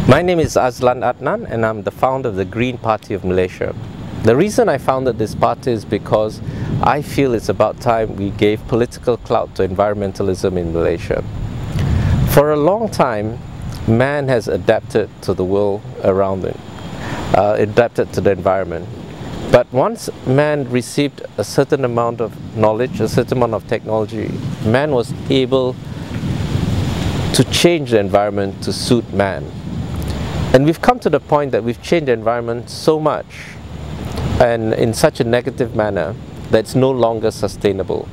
My name is Azlan Adnan and I'm the founder of the Green Party of Malaysia. The reason I founded this party is because I feel it's about time we gave political clout to environmentalism in Malaysia. For a long time, man has adapted to the world around him, adapted to the environment. But once man received a certain amount of knowledge, a certain amount of technology, man was able to change the environment to suit man. And we've come to the point that we've changed the environment so much and in such a negative manner that it's no longer sustainable.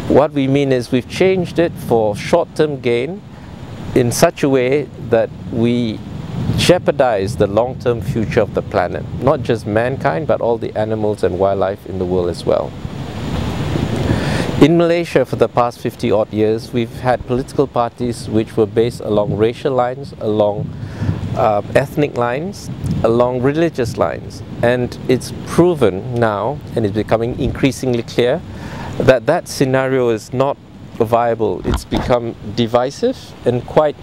What we mean is we've changed it for short-term gain in such a way that we jeopardize the long-term future of the planet, not just mankind but all the animals and wildlife in the world as well. In Malaysia for the past 50-odd years, we've had political parties which were based along racial lines, along ethnic lines, along religious lines, and it's proven now, and it's becoming increasingly clear, that that scenario is not viable. It's become divisive and quite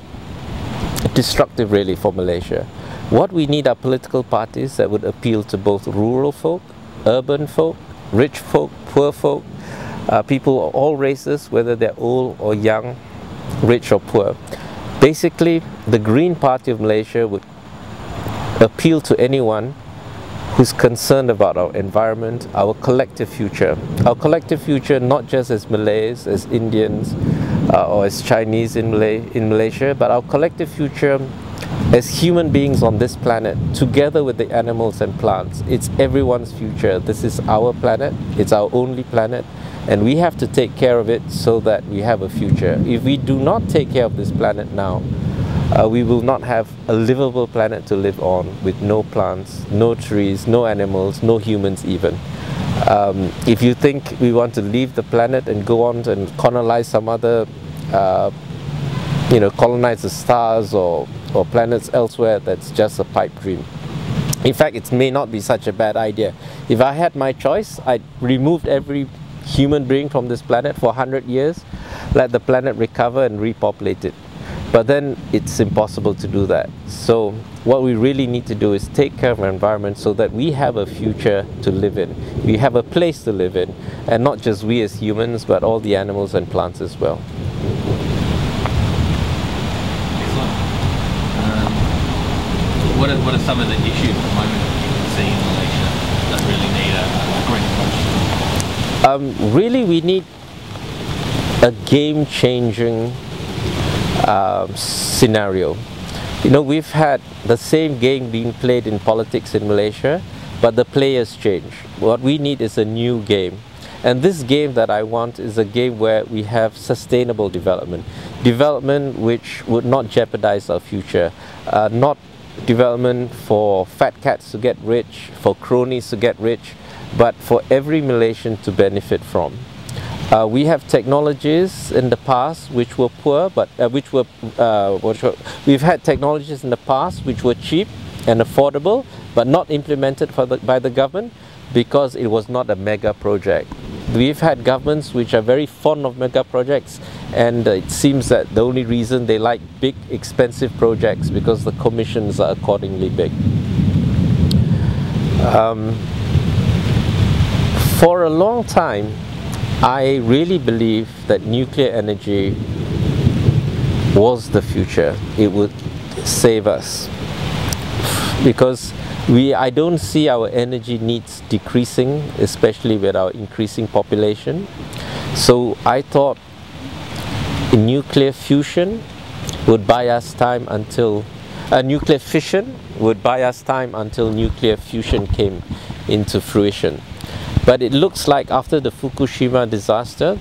destructive really for Malaysia. What we need are political parties that would appeal to both rural folk, urban folk, rich folk, poor folk, people of all races, whether they're old or young, rich or poor. Basically, the Green Party of Malaysia would appeal to anyone who's concerned about our environment, our collective future. Our collective future not just as Malays, as Indians, or as Chinese in Malaysia, but our collective future as human beings on this planet, together with the animals and plants. It's everyone's future. This is our planet, it's our only planet, and we have to take care of it so that we have a future. If we do not take care of this planet now, we will not have a livable planet to live on, with no plants, no trees, no animals, no humans even. If you think we want to leave the planet and go on and colonize some other, colonize the stars or planets elsewhere, that's just a pipe dream. In fact, it may not be such a bad idea. If I had my choice, I'd removed every human being from this planet for 100 years, let the planet recover and repopulate it. But then it's impossible to do that. So what we really need to do is take care of our environment so that we have a future to live in. We have a place to live in, and not just we as humans, but all the animals and plants as well. Excellent. What are some of the issues at the moment that you can see in Malaysia that really need a green approach? Really, we need a game-changing scenario. We've had the same game being played in politics in Malaysia, but the players change. What we need is a new game. And this game that I want is a game where we have sustainable development. Development which would not jeopardize our future. Not development for fat cats to get rich, for cronies to get rich, but for every Malaysian to benefit from. We have technologies in the past which were poor, but we've had technologies in the past which were cheap and affordable, but not implemented by the government because it was not a mega project. We've had governments which are very fond of mega projects, and it seems that the only reason they like big, expensive projects because the commissions are accordingly big. For a long time, I really believe that nuclear energy was the future. It would save us, because I don't see our energy needs decreasing, especially with our increasing population. So I thought nuclear fusion would buy us time until nuclear fission would buy us time until nuclear fusion came into fruition. But it looks like after the Fukushima disaster,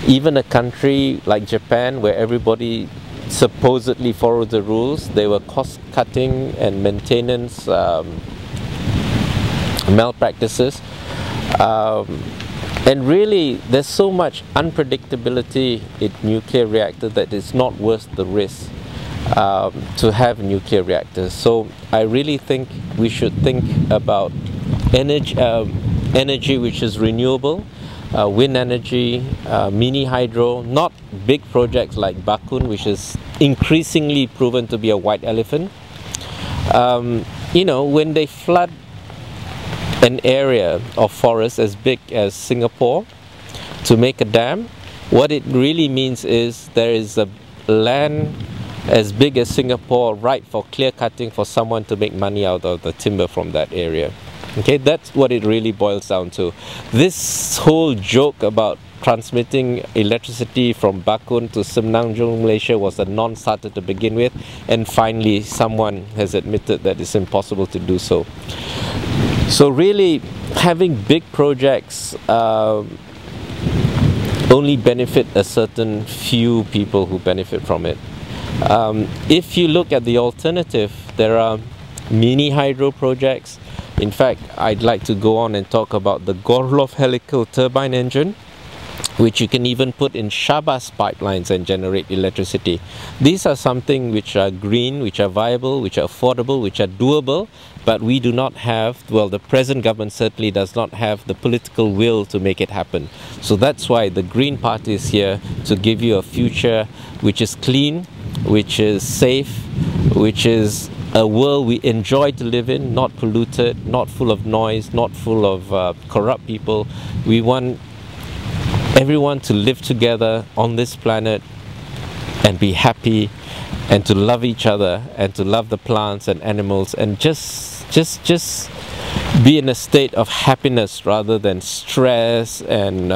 even a country like Japan, where everybody supposedly followed the rules, they were cost-cutting and maintenance malpractices. And really, there's so much unpredictability in nuclear reactors that it's not worth the risk to have nuclear reactors. So I really think we should think about energy which is renewable, wind energy, mini hydro, not big projects like Bakun, which is increasingly proven to be a white elephant, You know, when they flood an area of forest as big as Singapore to make a dam, what it really means is there is a land as big as Singapore right for clear cutting for someone to make money out of the timber from that area. Okay, that's what it really boils down to. This whole joke about transmitting electricity from Bakun to Semenanjung, Malaysia was a non-starter to begin with, and finally someone has admitted that it's impossible to do so. So really, having big projects only benefit a certain few people who benefit from it. If you look at the alternative, there are mini hydro projects. In fact, I'd like to go on and talk about the Gorlov helical turbine engine, which you can even put in Shabas pipelines and generate electricity. These are something which are green, which are viable, which are affordable, which are doable, but we do not have, well, the present government certainly does not have the political will to make it happen. So that's why the Green Party is here, to give you a future which is clean, which is safe, which is a world we enjoy to live in, not polluted, not full of noise, not full of corrupt people. We want everyone to live together on this planet and be happy, and to love each other, and to love the plants and animals, and just be in a state of happiness rather than stress and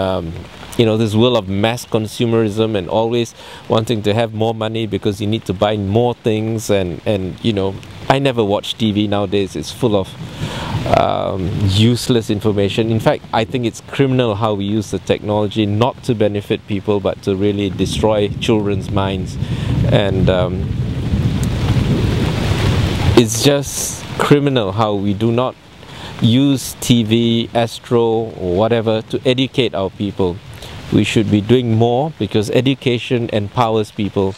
you know, this world of mass consumerism and always wanting to have more money because you need to buy more things, and you know, I never watch TV nowadays. It's full of useless information. In fact, I think it's criminal how we use the technology not to benefit people but to really destroy children's minds, and it's just criminal how we do not use TV, Astro or whatever to educate our people. We should be doing more because education empowers people.